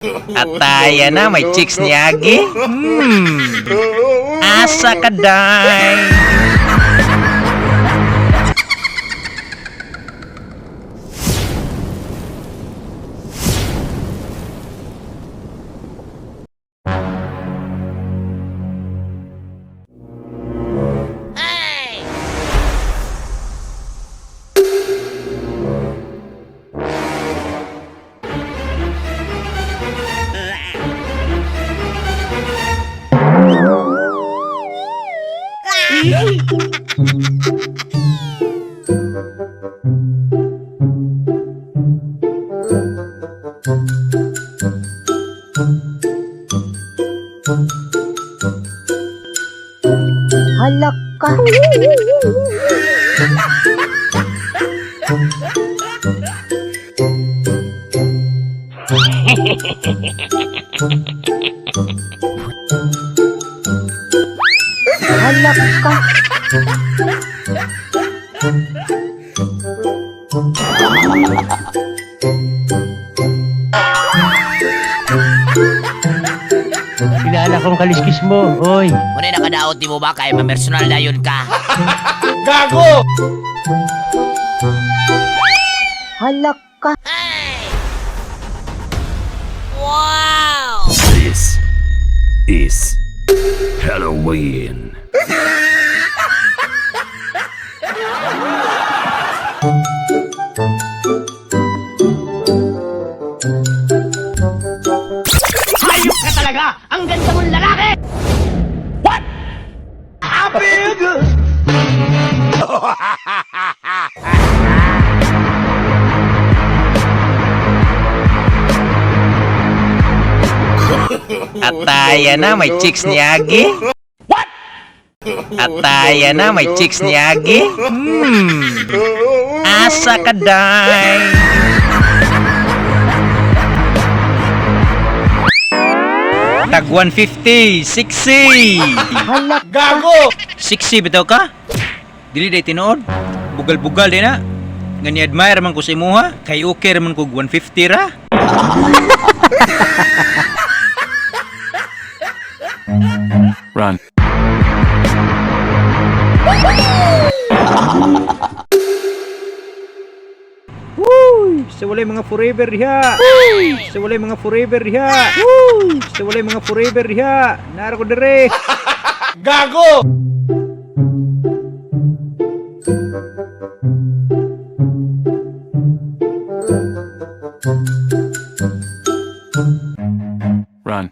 Ataya na, may chicks ni Agi. Asa ka, day? Halak ka. Halak ka. Kilala kong kaliskis mo, hoy. Muna nakadaot di mo ba kay mamersonal na yun ka? Gago! Halak ka. Wow! This is Halloween. Hayop ka talaga! Ang ganda mong lalaki! What? Apig! Ataya na, may chicks ni Agi. What? Ataya na, may chicks ni Agi. Asa ka, day? Tag 150, 60. Halak ka. Gago! 60 bitaw ka? Dili day tinuod. Bugal-bugal din na. Nga ni-admire man ko sa imuha. Kay okay man ko 150 ra. Run. Sa walay mga forever diha. Sa walay mga forever diha. Sa walay mga forever diha. Nara ko dire. Gago! Run.